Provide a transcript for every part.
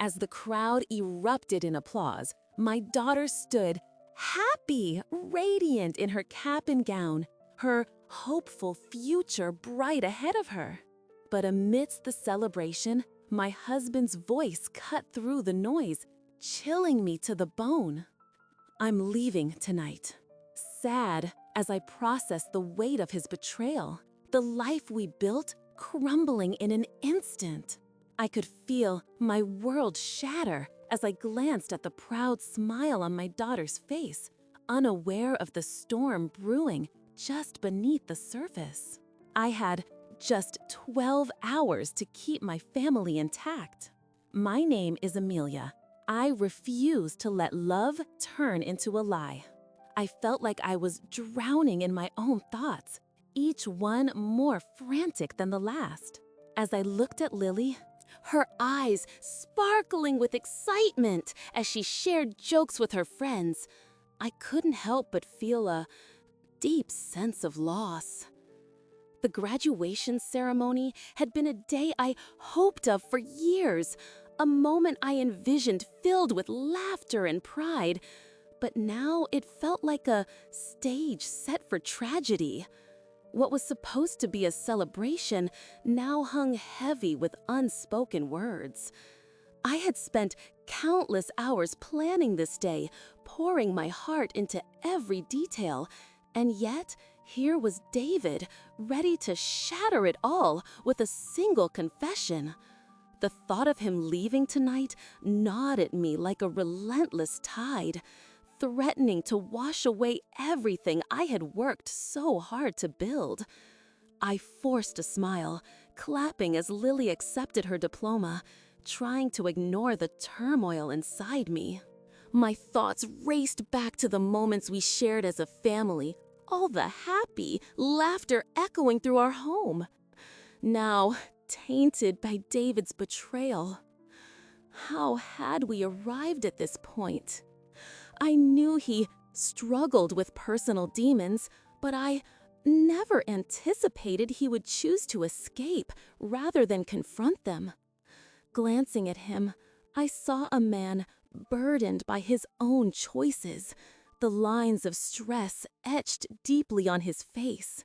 As the crowd erupted in applause, my daughter stood happy, radiant in her cap and gown, her hopeful future bright ahead of her. But amidst the celebration, my husband's voice cut through the noise, chilling me to the bone. I'm leaving tonight, sad as I process the weight of his betrayal, the life we built crumbling in an instant. I could feel my world shatter as I glanced at the proud smile on my daughter's face, unaware of the storm brewing just beneath the surface. I had just 12 hours to keep my family intact. My name is Amelia. I refuse to let love turn into a lie. I felt like I was drowning in my own thoughts, each one more frantic than the last. As I looked at Lily, her eyes sparkling with excitement as she shared jokes with her friends, I couldn't help but feel a deep sense of loss. The graduation ceremony had been a day I hoped of for years, a moment I envisioned filled with laughter and pride, but now it felt like a stage set for tragedy. What was supposed to be a celebration now hung heavy with unspoken words. I had spent countless hours planning this day, pouring my heart into every detail, and yet here was David, ready to shatter it all with a single confession. The thought of him leaving tonight gnawed at me like a relentless tide, threatening to wash away everything I had worked so hard to build. I forced a smile, clapping as Lily accepted her diploma, trying to ignore the turmoil inside me. My thoughts raced back to the moments we shared as a family, all the happy laughter echoing through our home. Now, tainted by David's betrayal. How had we arrived at this point? I knew he struggled with personal demons, but I never anticipated he would choose to escape rather than confront them. Glancing at him, I saw a man burdened by his own choices, the lines of stress etched deeply on his face.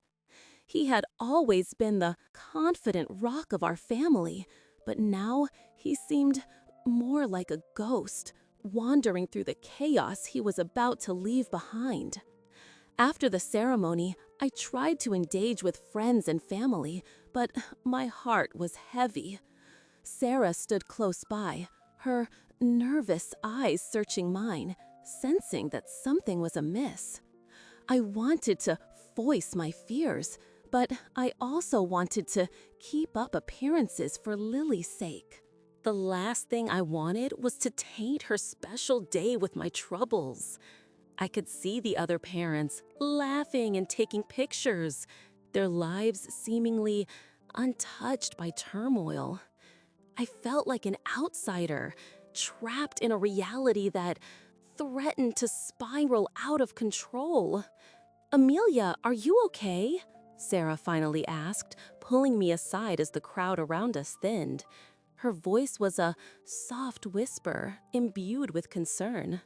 He had always been the confident rock of our family, but now he seemed more like a ghost, wandering through the chaos he was about to leave behind. After the ceremony, I tried to engage with friends and family, but my heart was heavy. Sarah stood close by, her nervous eyes searching mine, sensing that something was amiss. I wanted to voice my fears, but I also wanted to keep up appearances for Lily's sake. The last thing I wanted was to taint her special day with my troubles. I could see the other parents laughing and taking pictures, their lives seemingly untouched by turmoil. I felt like an outsider, trapped in a reality that threatened to spiral out of control. "Amelia, are you okay?" Sarah finally asked, pulling me aside as the crowd around us thinned. Her voice was a soft whisper, imbued with concern.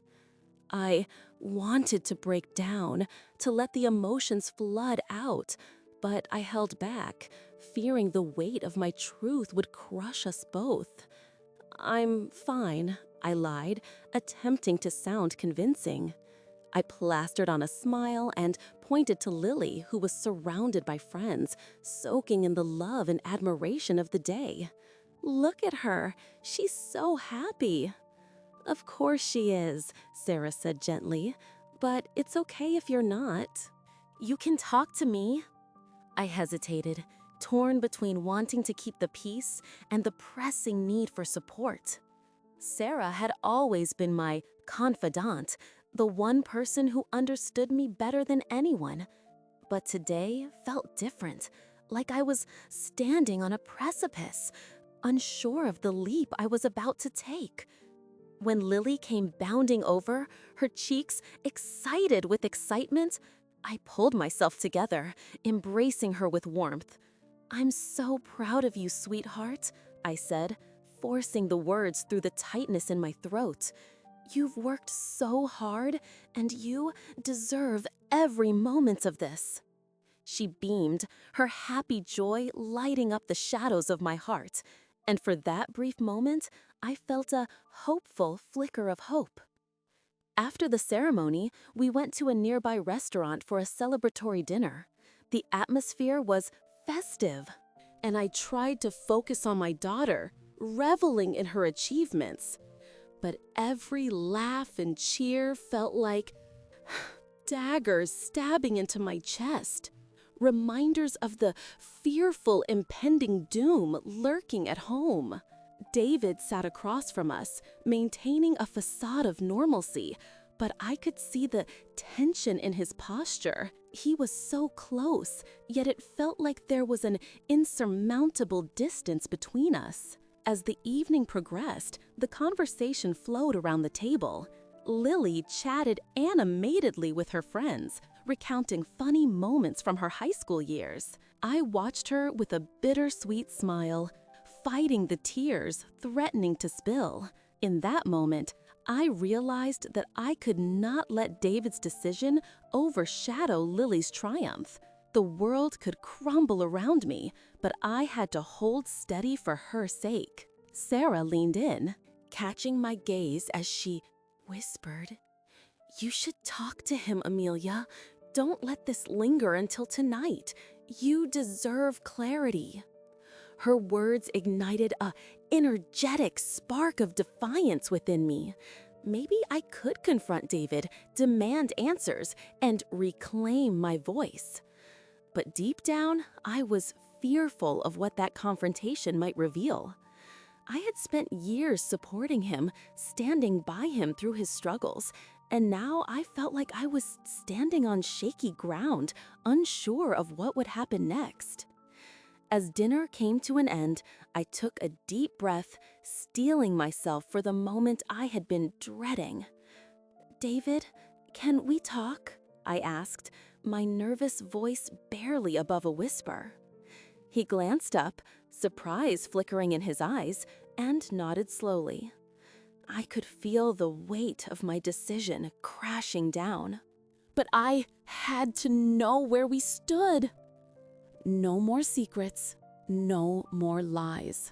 I wanted to break down, to let the emotions flood out, but I held back, fearing the weight of my truth would crush us both. "I'm fine," I lied, attempting to sound convincing. I plastered on a smile and pointed to Lily, who was surrounded by friends, soaking in the love and admiration of the day. "Look at her. She's so happy." "Of course she is," Sarah said gently, "but it's okay if you're not. You can talk to me." I hesitated, torn between wanting to keep the peace and the pressing need for support. Sarah had always been my confidant, the one person who understood me better than anyone. But today felt different, like I was standing on a precipice, unsure of the leap I was about to take. When Lily came bounding over, her cheeks excited with excitement, I pulled myself together, embracing her with warmth. "I'm so proud of you, sweetheart," I said, forcing the words through the tightness in my throat. You've worked so hard, and you deserve every moment of this. She beamed, her happy joy lighting up the shadows of my heart, and for that brief moment, I felt a hopeful flicker of hope. After the ceremony, we went to a nearby restaurant for a celebratory dinner. The atmosphere was festive, and I tried to focus on my daughter, reveling in her achievements. But every laugh and cheer felt like daggers stabbing into my chest, reminders of the fearful impending doom lurking at home. David sat across from us, maintaining a facade of normalcy, but I could see the tension in his posture. He was so close, yet it felt like there was an insurmountable distance between us. As the evening progressed, the conversation flowed around the table. Lily chatted animatedly with her friends, recounting funny moments from her high school years. I watched her with a bittersweet smile, fighting the tears threatening to spill. In that moment, I realized that I could not let David's decision overshadow Lily's triumph. The world could crumble around me, but I had to hold steady for her sake. Sarah leaned in, catching my gaze as she whispered, "You should talk to him, Amelia. Don't let this linger until tonight. You deserve clarity." Her words ignited a energetic spark of defiance within me. Maybe I could confront David, demand answers, and reclaim my voice. But deep down, I was fearful of what that confrontation might reveal. I had spent years supporting him, standing by him through his struggles, and now I felt like I was standing on shaky ground, unsure of what would happen next. As dinner came to an end, I took a deep breath, steeling myself for the moment I had been dreading. "David, can we talk?" I asked, my nervous voice barely above a whisper. He glanced up, surprise flickering in his eyes, and nodded slowly. I could feel the weight of my decision crashing down. But I had to know where we stood. No more secrets, no more lies.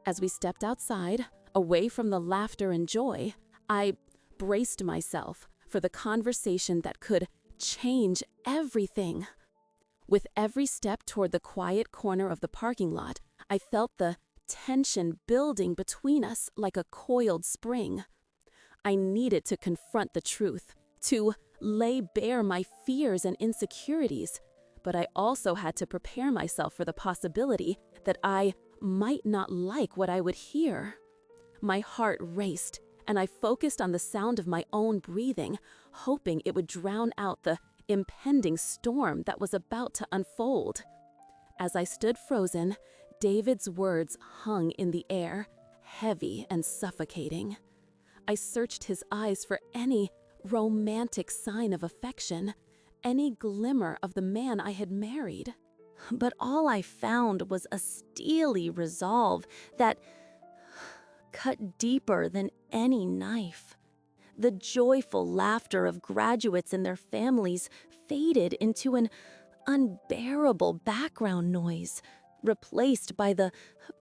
As we stepped outside, away from the laughter and joy, I braced myself for the conversation that could change everything. With every step toward the quiet corner of the parking lot, I felt the tension building between us like a coiled spring. I needed to confront the truth, to lay bare my fears and insecurities, but I also had to prepare myself for the possibility that I might not like what I would hear. My heart raced, and I focused on the sound of my own breathing, hoping it would drown out the impending storm that was about to unfold. As I stood frozen, David's words hung in the air, heavy and suffocating. I searched his eyes for any romantic sign of affection, any glimmer of the man I had married. But all I found was a steely resolve that cut deeper than any knife. The joyful laughter of graduates and their families faded into an unbearable background noise, replaced by the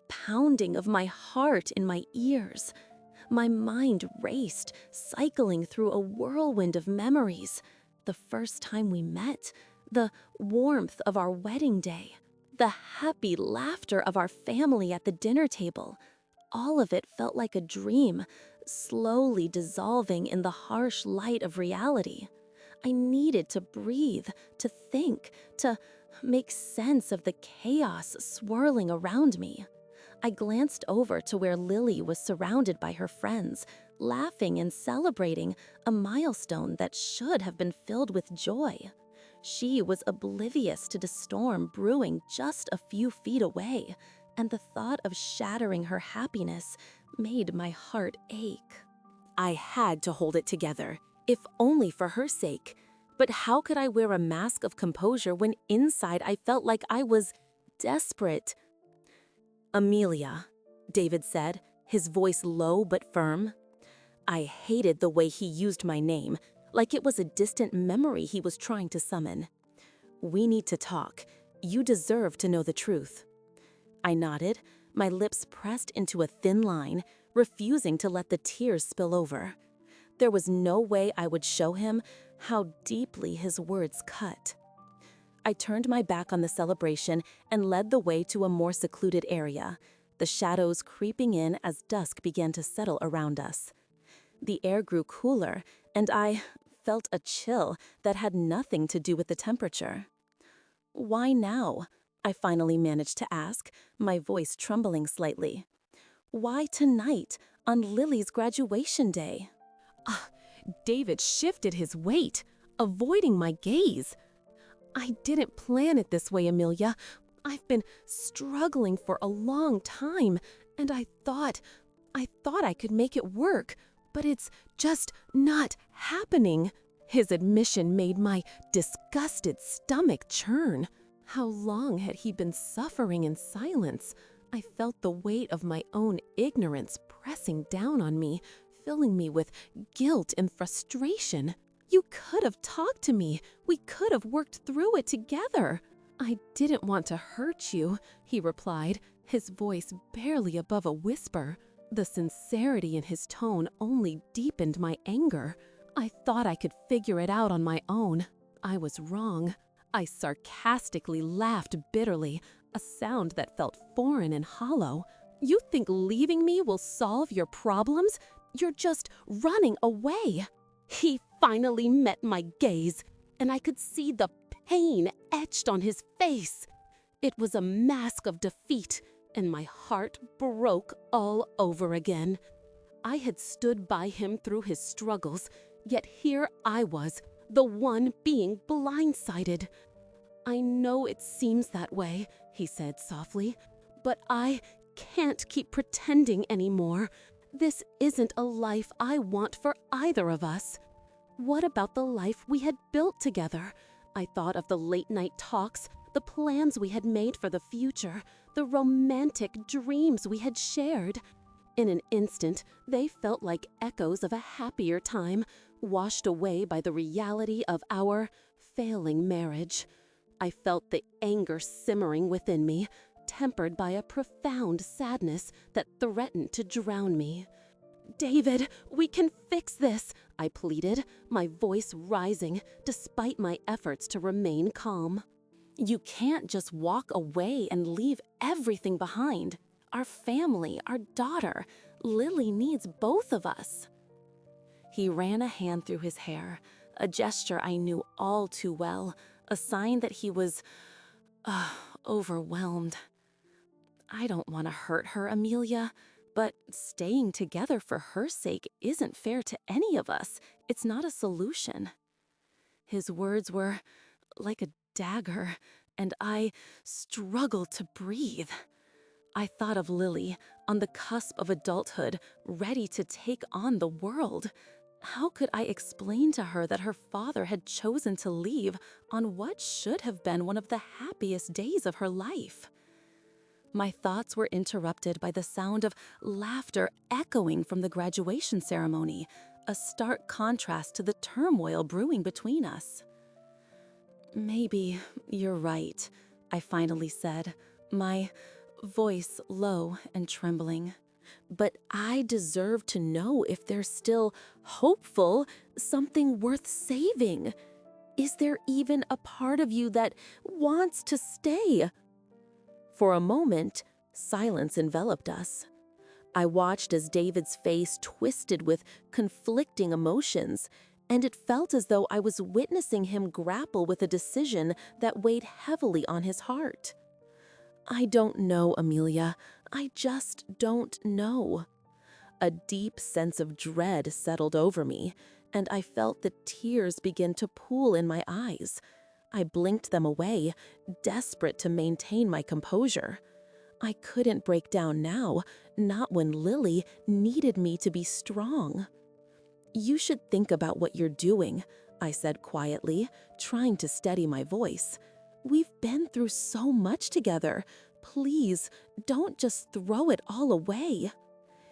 pounding of my heart in my ears. My mind raced, cycling through a whirlwind of memories. The first time we met, the warmth of our wedding day, the happy laughter of our family at the dinner table. All of it felt like a dream, slowly dissolving in the harsh light of reality. I needed to breathe, to think, to make sense of the chaos swirling around me. I glanced over to where Lily was surrounded by her friends, laughing and celebrating a milestone that should have been filled with joy. She was oblivious to the storm brewing just a few feet away, and the thought of shattering her happiness made my heart ache. I had to hold it together, if only for her sake. But how could I wear a mask of composure when inside I felt like I was desperate? "Amelia," David said, his voice low but firm. I hated the way he used my name, like it was a distant memory he was trying to summon. We need to talk. You deserve to know the truth. I nodded, my lips pressed into a thin line, refusing to let the tears spill over. There was no way I would show him how deeply his words cut. I turned my back on the celebration and led the way to a more secluded area, the shadows creeping in as dusk began to settle around us. The air grew cooler, and I felt a chill that had nothing to do with the temperature. Why now? I finally managed to ask, my voice trembling slightly. Why tonight, on Lily's graduation day? David shifted his weight, avoiding my gaze. I didn't plan it this way, Amelia. I've been struggling for a long time, and I thought I could make it work, but it's just not happening. His admission made my disgusted stomach churn. How long had he been suffering in silence? I felt the weight of my own ignorance pressing down on me, filling me with guilt and frustration. You could have talked to me. We could have worked through it together. I didn't want to hurt you, he replied, his voice barely above a whisper. The sincerity in his tone only deepened my anger. I thought I could figure it out on my own. I was wrong. I sarcastically laughed bitterly, a sound that felt foreign and hollow. You think leaving me will solve your problems? You're just running away. He finally met my gaze, and I could see the pain etched on his face. It was a mask of defeat, and my heart broke all over again. I had stood by him through his struggles, yet here I was, the one being blindsided. I know it seems that way, he said softly, but I can't keep pretending anymore. This isn't a life I want for either of us. What about the life we had built together? I thought of the late-night talks, the plans we had made for the future, the romantic dreams we had shared. In an instant, they felt like echoes of a happier time, washed away by the reality of our failing marriage. I felt the anger simmering within me, tempered by a profound sadness that threatened to drown me. David, we can fix this, I pleaded, my voice rising despite my efforts to remain calm. You can't just walk away and leave everything behind. Our family, our daughter. Lily needs both of us. He ran a hand through his hair, a gesture I knew all too well, a sign that he was overwhelmed. I don't want to hurt her, Amelia, but staying together for her sake isn't fair to any of us. It's not a solution. His words were like a dagger, and I struggled to breathe. I thought of Lily, on the cusp of adulthood, ready to take on the world. How could I explain to her that her father had chosen to leave on what should have been one of the happiest days of her life? My thoughts were interrupted by the sound of laughter echoing from the graduation ceremony, a stark contrast to the turmoil brewing between us. Maybe you're right, I finally said, my voice low and trembling. But I deserve to know if there's still hopeful, something worth saving. Is there even a part of you that wants to stay? For a moment, silence enveloped us. I watched as David's face twisted with conflicting emotions, and it felt as though I was witnessing him grapple with a decision that weighed heavily on his heart. I don't know, Amelia. I just don't know. A deep sense of dread settled over me, and I felt the tears begin to pool in my eyes. I blinked them away, desperate to maintain my composure. I couldn't break down now, not when Lily needed me to be strong. You should think about what you're doing, I said quietly, trying to steady my voice. We've been through so much together. Please, don't just throw it all away."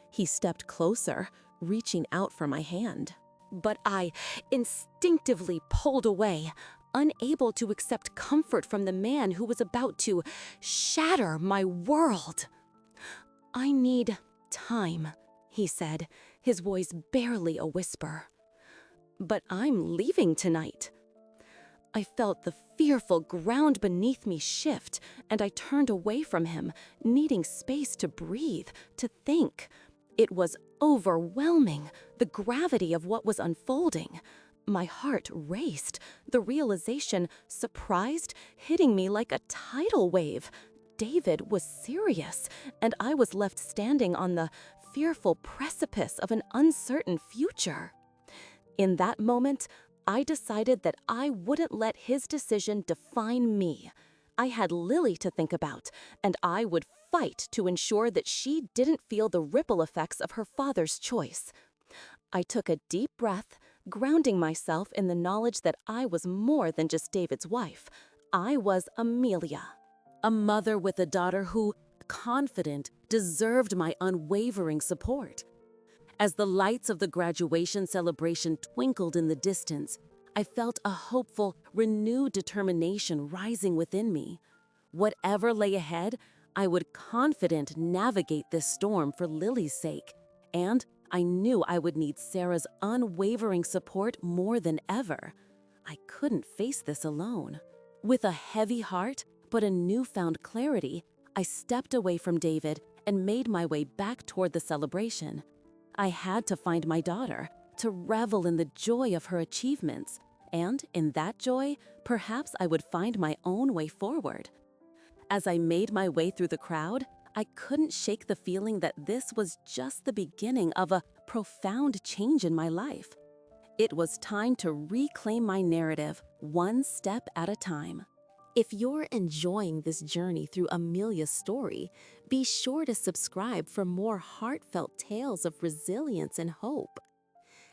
He stepped closer, reaching out for my hand. But I instinctively pulled away, unable to accept comfort from the man who was about to shatter my world. "I need time," he said, his voice barely a whisper. "But I'm leaving tonight." I felt the fearful ground beneath me shift, and I turned away from him, needing space to breathe, to think. It was overwhelming, the gravity of what was unfolding. My heart raced, the realization, surprised, hitting me like a tidal wave. David was serious, and I was left standing on the fearful precipice of an uncertain future. In that moment, I decided that I wouldn't let his decision define me. I had Lily to think about, and I would fight to ensure that she didn't feel the ripple effects of her father's choice. I took a deep breath, grounding myself in the knowledge that I was more than just David's wife. I was Amelia, a mother with a daughter who, confident, deserved my unwavering support. As the lights of the graduation celebration twinkled in the distance, I felt a hopeful, renewed determination rising within me. Whatever lay ahead, I would confident navigate this storm for Lily's sake, and I knew I would need Sarah's unwavering support more than ever. I couldn't face this alone. With a heavy heart, but a newfound clarity, I stepped away from David and made my way back toward the celebration. I had to find my daughter, to revel in the joy of her achievements, and in that joy, perhaps I would find my own way forward. As I made my way through the crowd, I couldn't shake the feeling that this was just the beginning of a profound change in my life. It was time to reclaim my narrative, one step at a time. If you're enjoying this journey through Amelia's story, be sure to subscribe for more heartfelt tales of resilience and hope.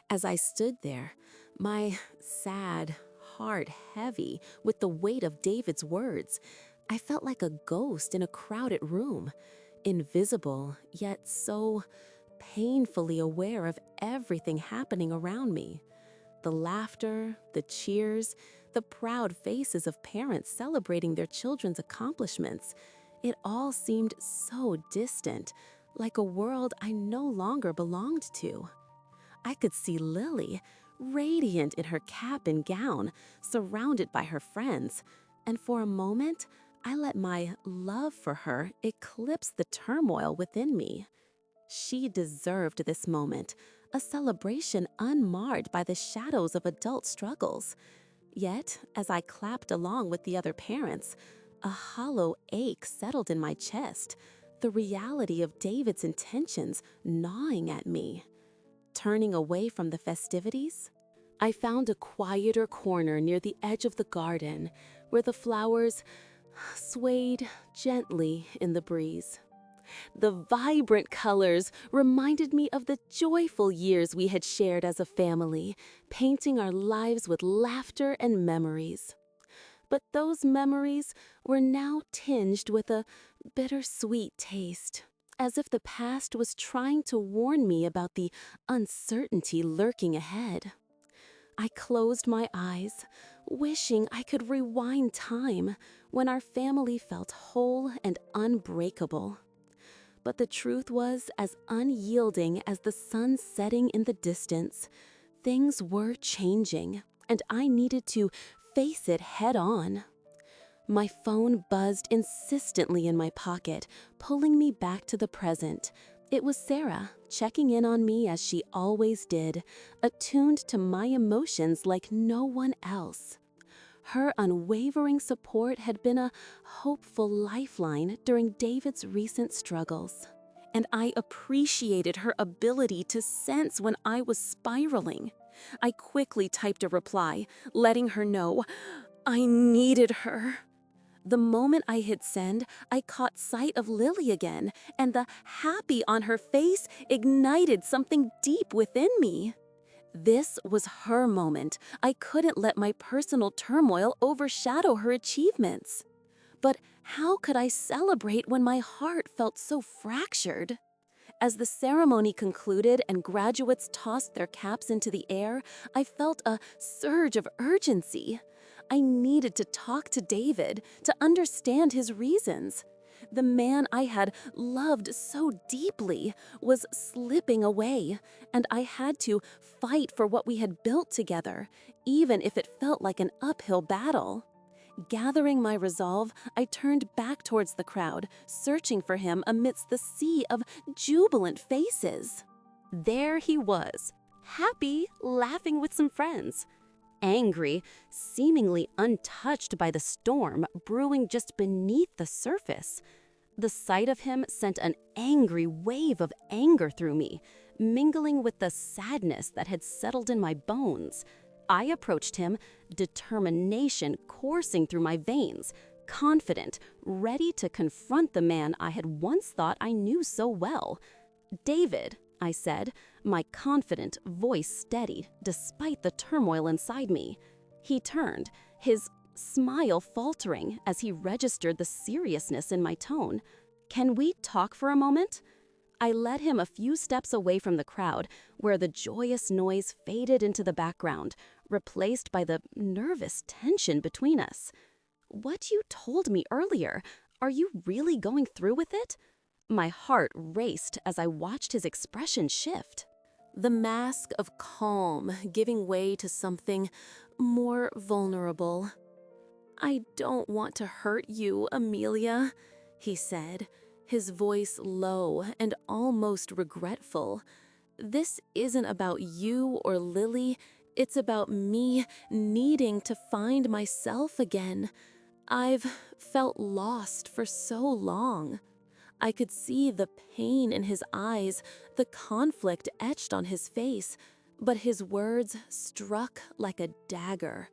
As I stood there, my sad heart heavy with the weight of David's words, I felt like a ghost in a crowded room, invisible, yet so painfully aware of everything happening around me. The laughter, the cheers, the proud faces of parents celebrating their children's accomplishments. It all seemed so distant, like a world I no longer belonged to. I could see Lily, radiant in her cap and gown, surrounded by her friends, and for a moment, I let my love for her eclipse the turmoil within me. She deserved this moment, a celebration unmarred by the shadows of adult struggles. Yet, as I clapped along with the other parents, a hollow ache settled in my chest, the reality of David's intentions gnawing at me. Turning away from the festivities, I found a quieter corner near the edge of the garden where the flowers swayed gently in the breeze. The vibrant colors reminded me of the joyful years we had shared as a family, painting our lives with laughter and memories. But those memories were now tinged with a bittersweet taste, as if the past was trying to warn me about the uncertainty lurking ahead. I closed my eyes, wishing I could rewind time when our family felt whole and unbreakable. But the truth was as unyielding as the sun setting in the distance. Things were changing, and I needed to face it head on. My phone buzzed insistently in my pocket, pulling me back to the present. It was Sarah, checking in on me as she always did, attuned to my emotions like no one else. Her unwavering support had been a hopeful lifeline during David's recent struggles, and I appreciated her ability to sense when I was spiraling. I quickly typed a reply, letting her know I needed her. The moment I hit send, I caught sight of Lily again, and the happy on her face ignited something deep within me. This was her moment. I couldn't let my personal turmoil overshadow her achievements. But how could I celebrate when my heart felt so fractured? As the ceremony concluded and graduates tossed their caps into the air, I felt a surge of urgency. I needed to talk to David, to understand his reasons. The man I had loved so deeply was slipping away, and I had to fight for what we had built together, even if it felt like an uphill battle. Gathering my resolve, I turned back towards the crowd, searching for him amidst the sea of jubilant faces. There he was, happy, laughing with some friends. Angry, seemingly untouched by the storm brewing just beneath the surface. The sight of him sent an angry wave of anger through me, mingling with the sadness that had settled in my bones. I approached him, determination coursing through my veins, confident, ready to confront the man I had once thought I knew so well. "David," I said, my confident voice steady despite the turmoil inside me. He turned, his smile faltering as he registered the seriousness in my tone. "Can we talk for a moment?" I led him a few steps away from the crowd, where the joyous noise faded into the background, replaced by the nervous tension between us. "What you told me earlier, are you really going through with it?" My heart raced as I watched his expression shift. The mask of calm giving way to something more vulnerable. "I don't want to hurt you, Amelia," he said, his voice low and almost regretful. "This isn't about you or Lily. It's about me needing to find myself again. I've felt lost for so long." I could see the pain in his eyes, the conflict etched on his face, but his words struck like a dagger.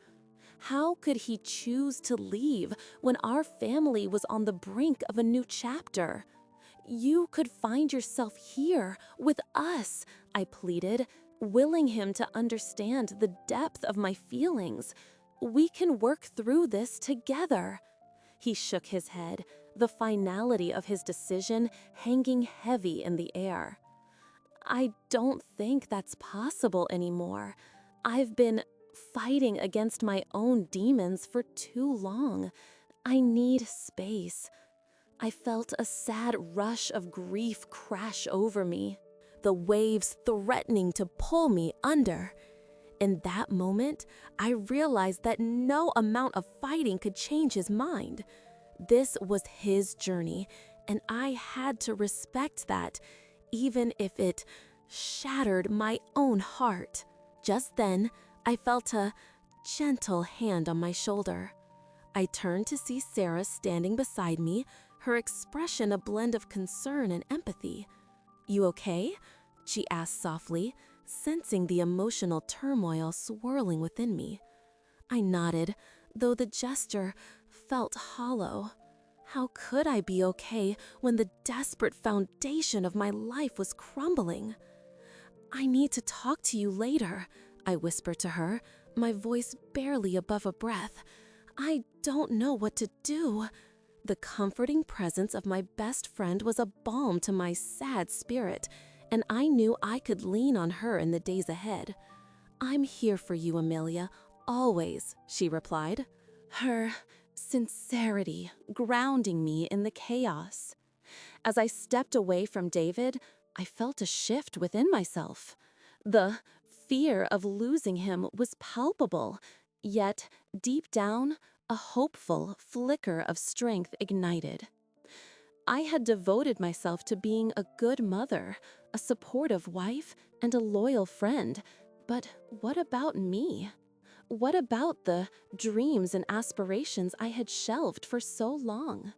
How could he choose to leave when our family was on the brink of a new chapter? "You could find yourself here with us," I pleaded, willing him to understand the depth of my feelings. "We can work through this together." He shook his head, the finality of his decision hanging heavy in the air. "I don't think that's possible anymore. I've been fighting against my own demons for too long. I need space." I felt a sad rush of grief crash over me, the waves threatening to pull me under. In that moment, I realized that no amount of fighting could change his mind. This was his journey, and I had to respect that, even if it shattered my own heart. Just then, I felt a gentle hand on my shoulder. I turned to see Sarah standing beside me, her expression a blend of concern and empathy. "You okay?" she asked softly, sensing the emotional turmoil swirling within me. I nodded, though the gesture felt hollow. How could I be okay when the desperate foundation of my life was crumbling? "I need to talk to you later," I whispered to her, my voice barely above a breath. "I don't know what to do." The comforting presence of my best friend was a balm to my sad spirit, and I knew I could lean on her in the days ahead. "I'm here for you, Amelia, always," she replied, her sincerity grounding me in the chaos. As I stepped away from David, I felt a shift within myself. The fear of losing him was palpable, yet deep down, a hopeful flicker of strength ignited. I had devoted myself to being a good mother, a supportive wife, and a loyal friend. But what about me? What about the dreams and aspirations I had shelved for so long?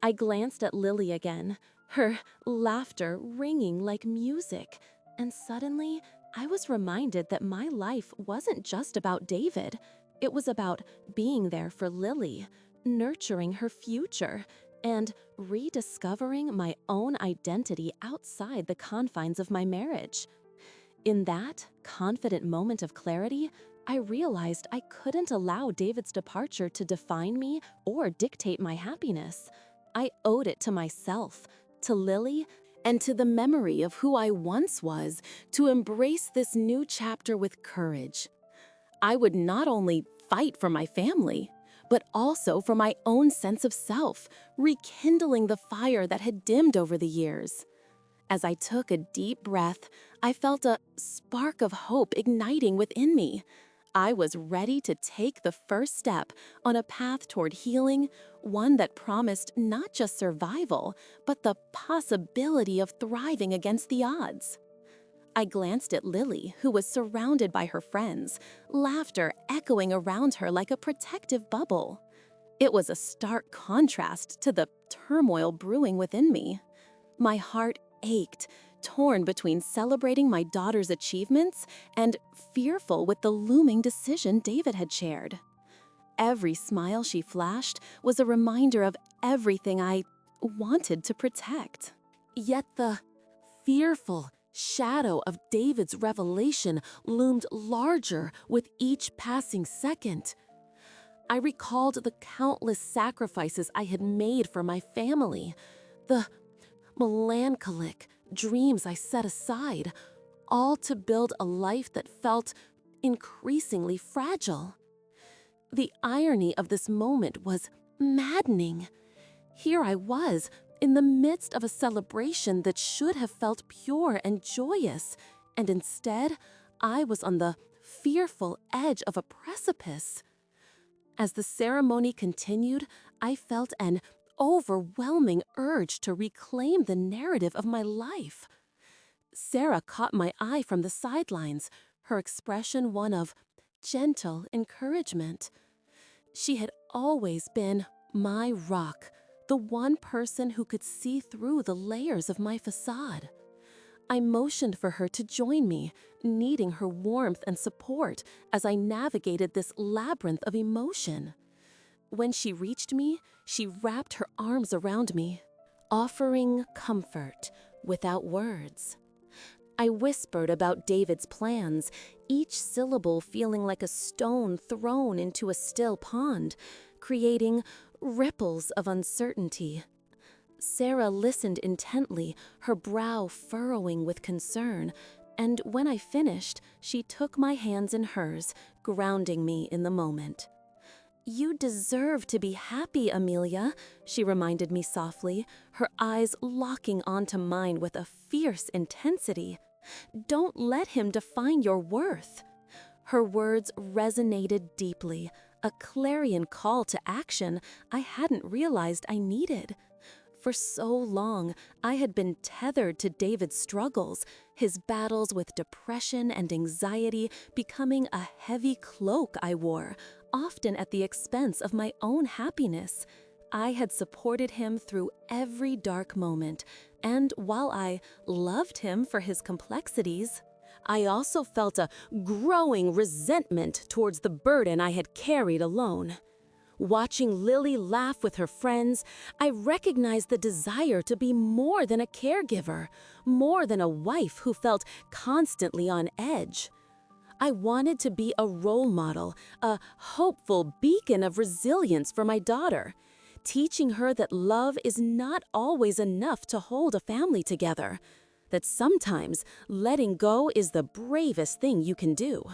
I glanced at Lily again, her laughter ringing like music, and suddenly I was reminded that my life wasn't just about David. It was about being there for Lily, nurturing her future, and rediscovering my own identity outside the confines of my marriage. In that confident moment of clarity, I realized I couldn't allow David's departure to define me or dictate my happiness. I owed it to myself, to Lily, and to the memory of who I once was to embrace this new chapter with courage. I would not only fight for my family, but also for my own sense of self, rekindling the fire that had dimmed over the years. As I took a deep breath, I felt a spark of hope igniting within me. I was ready to take the first step on a path toward healing, one that promised not just survival, but the possibility of thriving against the odds. I glanced at Lily, who was surrounded by her friends, laughter echoing around her like a protective bubble. It was a stark contrast to the turmoil brewing within me. My heart ached, torn between celebrating my daughter's achievements and fearful with the looming decision David had shared. Every smile she flashed was a reminder of everything I wanted to protect. Yet the fearful shadow of David's revelation loomed larger with each passing second. I recalled the countless sacrifices I had made for my family, the melancholic dreams I set aside, all to build a life that felt increasingly fragile. The irony of this moment was maddening. Here I was, in the midst of a celebration that should have felt pure and joyous, and instead, I was on the fearful edge of a precipice. As the ceremony continued, I felt an overwhelming urge to reclaim the narrative of my life. Sarah caught my eye from the sidelines, her expression one of gentle encouragement. She had always been my rock, the one person who could see through the layers of my facade. I motioned for her to join me, needing her warmth and support as I navigated this labyrinth of emotion. When she reached me, she wrapped her arms around me, offering comfort without words. I whispered about David's plans, each syllable feeling like a stone thrown into a still pond, creating ripples of uncertainty. Sarah listened intently, her brow furrowing with concern, and when I finished, she took my hands in hers, grounding me in the moment. "You deserve to be happy, Amelia," she reminded me softly, her eyes locking onto mine with a fierce intensity. "Don't let him define your worth." Her words resonated deeply, a clarion call to action I hadn't realized I needed. For so long, I had been tethered to David's struggles, his battles with depression and anxiety becoming a heavy cloak I wore, often at the expense of my own happiness. I had supported him through every dark moment, and while I loved him for his complexities, I also felt a growing resentment towards the burden I had carried alone. Watching Lily laugh with her friends, I recognized the desire to be more than a caregiver, more than a wife who felt constantly on edge. I wanted to be a role model, a hopeful beacon of resilience for my daughter, teaching her that love is not always enough to hold a family together, that sometimes letting go is the bravest thing you can do.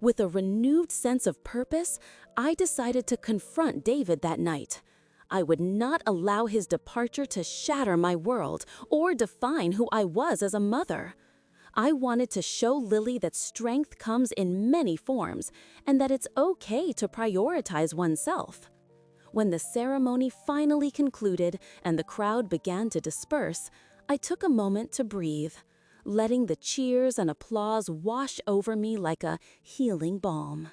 With a renewed sense of purpose, I decided to confront David that night. I would not allow his departure to shatter my world or define who I was as a mother. I wanted to show Lily that strength comes in many forms and that it's okay to prioritize oneself. When the ceremony finally concluded and the crowd began to disperse, I took a moment to breathe, letting the cheers and applause wash over me like a healing balm.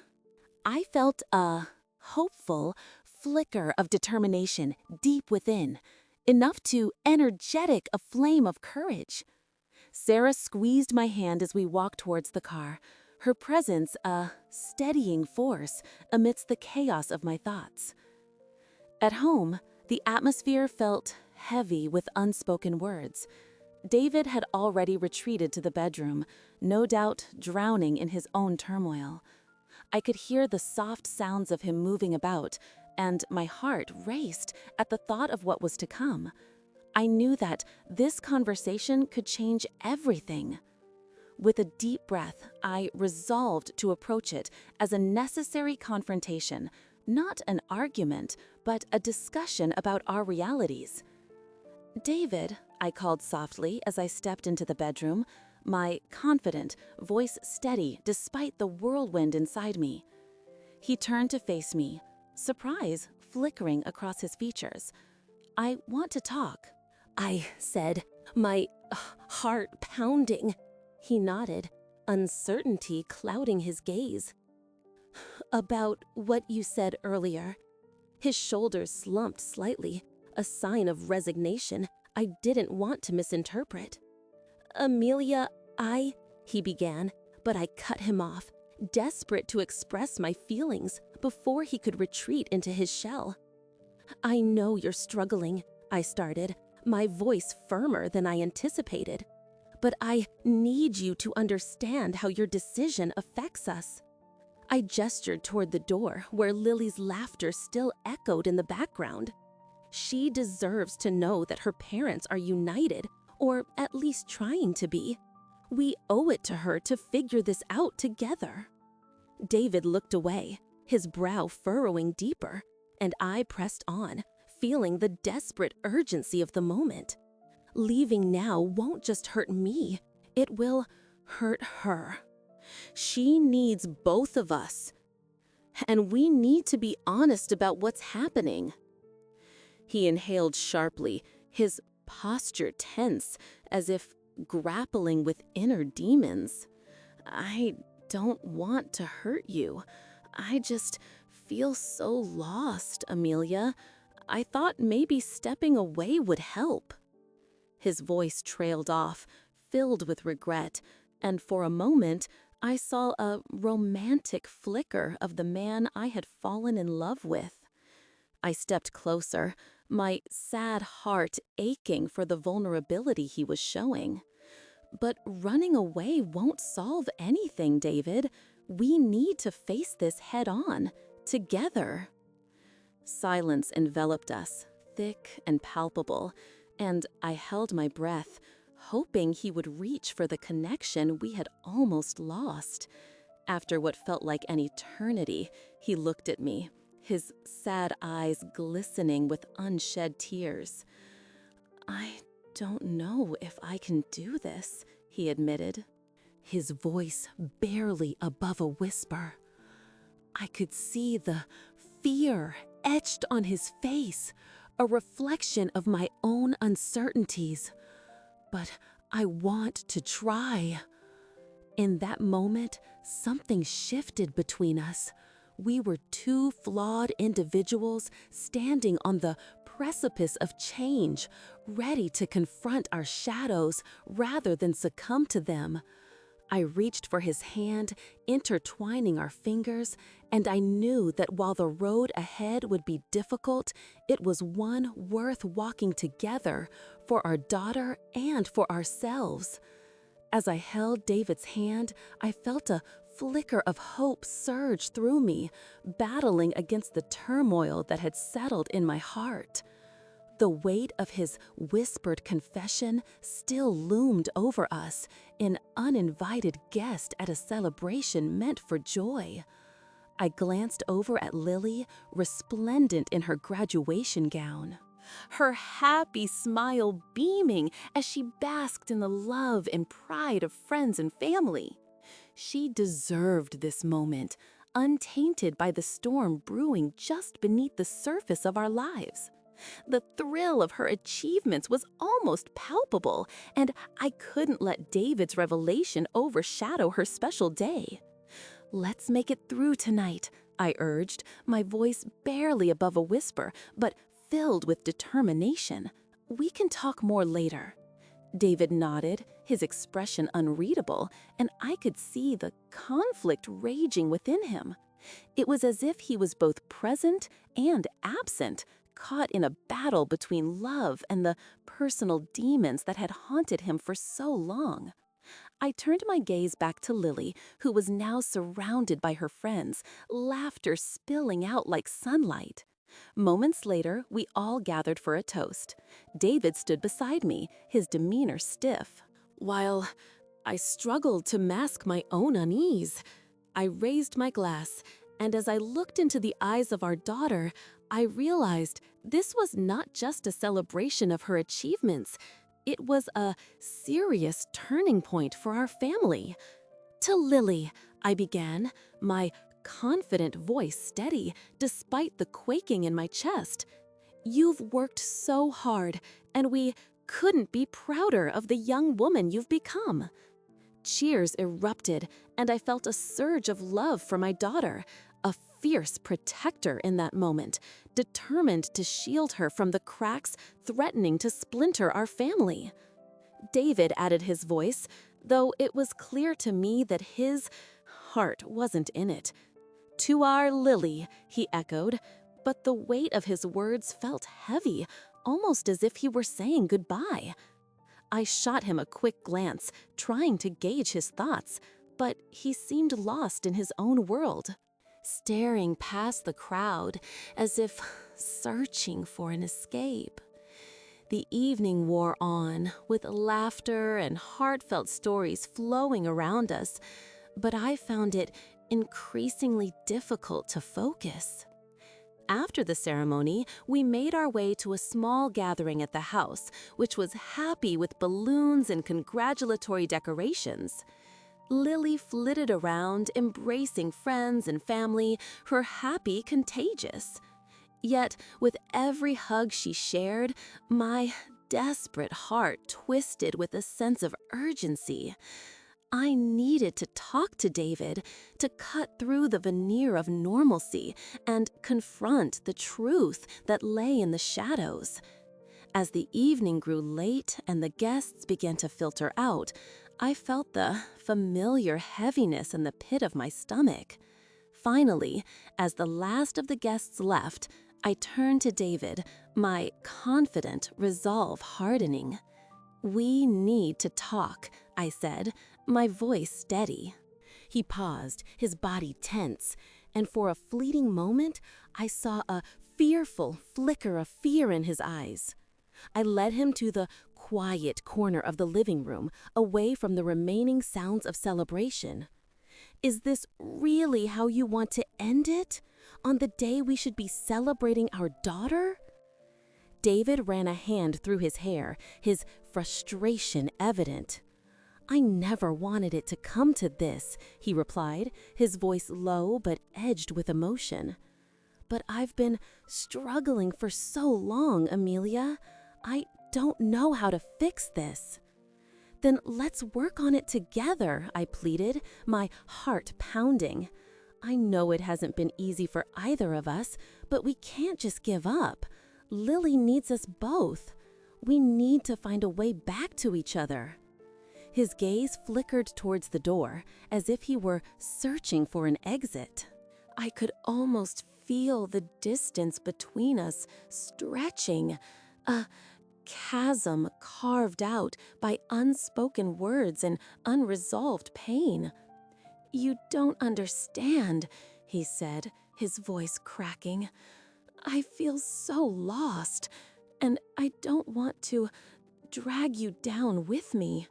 I felt a hopeful flicker of determination deep within, enough to energetic a flame of courage. Sarah squeezed my hand as we walked towards the car, her presence a steadying force amidst the chaos of my thoughts. At home, the atmosphere felt heavy with unspoken words. David had already retreated to the bedroom, no doubt drowning in his own turmoil. I could hear the soft sounds of him moving about, and my heart raced at the thought of what was to come. I knew that this conversation could change everything. With a deep breath, I resolved to approach it as a necessary confrontation, not an argument, but a discussion about our realities. "David," I called softly as I stepped into the bedroom, my confident voice steady despite the whirlwind inside me. He turned to face me, surprise flickering across his features. "I want to talk," I said, my heart pounding. He nodded, uncertainty clouding his gaze. "About what you said earlier." His shoulders slumped slightly, a sign of resignation I didn't want to misinterpret. "Amelia, he began, but I cut him off, desperate to express my feelings before he could retreat into his shell. "I know you're struggling," I started, my voice firmer than I anticipated. "But I need you to understand how your decision affects us." I gestured toward the door where Lily's laughter still echoed in the background. She deserves to know that her parents are united, or at least trying to be. We owe it to her to figure this out together. David looked away, his brow furrowing deeper, and I pressed on, feeling the desperate urgency of the moment. Leaving now won't just hurt me, it will hurt her. She needs both of us, and we need to be honest about what's happening. He inhaled sharply, his posture tense, as if grappling with inner demons. "I don't want to hurt you. I just feel so lost, Amelia. I thought maybe stepping away would help." His voice trailed off, filled with regret, and for a moment I saw a romantic flicker of the man I had fallen in love with. I stepped closer, my sad heart aching for the vulnerability he was showing. "But running away won't solve anything, David. We need to face this head on, together." Silence enveloped us, thick and palpable, and I held my breath, hoping he would reach for the connection we had almost lost. After what felt like an eternity, he looked at me, his sad eyes glistening with unshed tears. "I don't know if I can do this," he admitted, his voice barely above a whisper. I could see the fear etched on his face, a reflection of my own uncertainties. "But I want to try." In that moment, something shifted between us. We were two flawed individuals standing on the precipice of change, ready to confront our shadows rather than succumb to them. I reached for his hand, intertwining our fingers, and I knew that while the road ahead would be difficult, it was one worth walking together for our daughter and for ourselves. As I held David's hand, I felt a flicker of hope surge through me, battling against the turmoil that had settled in my heart. The weight of his whispered confession still loomed over us, an uninvited guest at a celebration meant for joy. I glanced over at Lily, resplendent in her graduation gown, her happy smile beaming as she basked in the love and pride of friends and family. She deserved this moment, untainted by the storm brewing just beneath the surface of our lives. The thrill of her achievements was almost palpable, and I couldn't let David's revelation overshadow her special day. "Let's make it through tonight," I urged, my voice barely above a whisper, but filled with determination. "We can talk more later." David nodded, his expression unreadable, and I could see the conflict raging within him. It was as if he was both present and absent, caught in a battle between love and the personal demons that had haunted him for so long. I turned my gaze back to Lily, who was now surrounded by her friends, laughter spilling out like sunlight. Moments later, we all gathered for a toast. David stood beside me, his demeanor stiff. While I struggled to mask my own unease, I raised my glass, and as I looked into the eyes of our daughter, I realized this was not just a celebration of her achievements. It was a serious turning point for our family. To Lily, I began, my confident voice steady despite the quaking in my chest. You've worked so hard, and we couldn't be prouder of the young woman you've become. Cheers erupted, and I felt a surge of love for my daughter, a fierce protector in that moment, determined to shield her from the cracks threatening to splinter our family. David added his voice, though it was clear to me that his heart wasn't in it. To our Lily, he echoed, but the weight of his words felt heavy, almost as if he were saying goodbye. I shot him a quick glance, trying to gauge his thoughts, but he seemed lost in his own world, staring past the crowd as if searching for an escape. The evening wore on, with laughter and heartfelt stories flowing around us, but I found it increasingly difficult to focus. After the ceremony, we made our way to a small gathering at the house, which was happy with balloons and congratulatory decorations. Lily flitted around, embracing friends and family, her happy contagious. Yet, with every hug she shared, my desperate heart twisted with a sense of urgency. I needed to talk to David, to cut through the veneer of normalcy and confront the truth that lay in the shadows. As the evening grew late and the guests began to filter out, I felt the familiar heaviness in the pit of my stomach. Finally, as the last of the guests left, I turned to David, my confident resolve hardening. "We need to talk," I said, my voice steady. He paused, his body tense, and for a fleeting moment, I saw a fearful flicker of fear in his eyes. I led him to the quiet corner of the living room, away from the remaining sounds of celebration. "Is this really how you want to end it? On the day we should be celebrating our daughter?" David ran a hand through his hair, his frustration evident. "I never wanted it to come to this," he replied, his voice low but edged with emotion. "But I've been struggling for so long, Amelia. I don't know how to fix this." "Then let's work on it together," I pleaded, my heart pounding. "I know it hasn't been easy for either of us, but we can't just give up. Lily needs us both. We need to find a way back to each other." His gaze flickered towards the door, as if he were searching for an exit. I could almost feel the distance between us stretching, a chasm carved out by unspoken words and unresolved pain. "You don't understand," he said, his voice cracking. "I feel so lost, and I don't want to drag you down with me."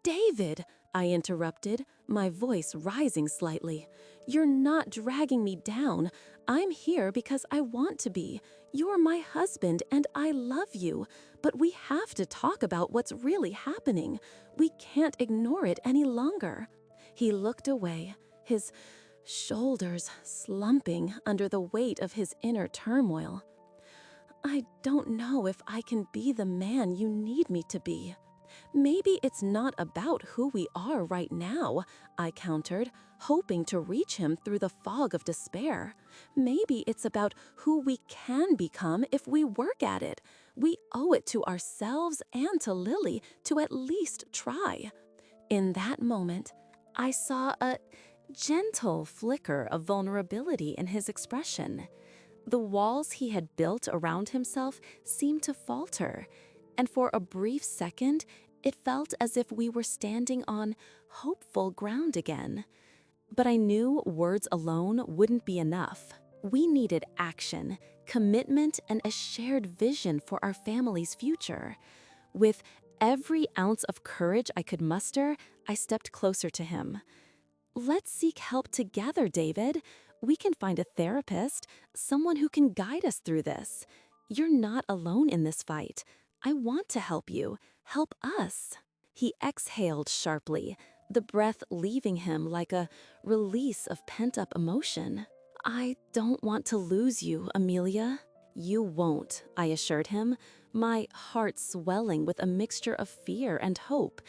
"David," I interrupted, my voice rising slightly. "You're not dragging me down. I'm here because I want to be. You're my husband and I love you, but we have to talk about what's really happening. We can't ignore it any longer." He looked away, his shoulders slumping under the weight of his inner turmoil. "I don't know if I can be the man you need me to be." "Maybe it's not about who we are right now," I countered, hoping to reach him through the fog of despair. "Maybe it's about who we can become if we work at it. We owe it to ourselves and to Lily to at least try." In that moment, I saw a gentle flicker of vulnerability in his expression. The walls he had built around himself seemed to falter, and for a brief second, It felt as if we were standing on hopeful ground again. But I knew words alone wouldn't be enough. We needed action, commitment, and a shared vision for our family's future. With every ounce of courage I could muster, I stepped closer to him. Let's seek help together, David. We can find a therapist, someone who can guide us through this. You're not alone in this fight. I want to help you. Help us. He exhaled sharply, the breath leaving him like a release of pent-up emotion. I don't want to lose you, Amelia. You won't, I assured him, my heart swelling with a mixture of fear and hope.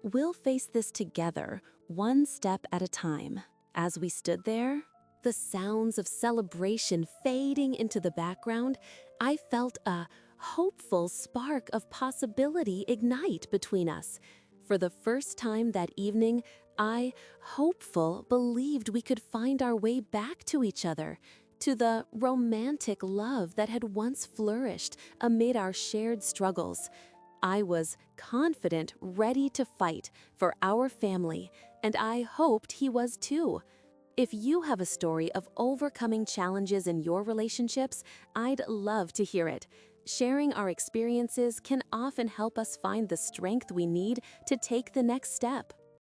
We'll face this together, one step at a time. As we stood there, the sounds of celebration fading into the background, I felt a hopeful spark of possibility ignite between us. For the first time that evening, I, hopeful, believed we could find our way back to each other, to the romantic love that had once flourished amid our shared struggles. I was confident, ready to fight for our family, and I hoped he was too. If you have a story of overcoming challenges in your relationships, I'd love to hear it. Sharing our experiences can often help us find the strength we need to take the next step.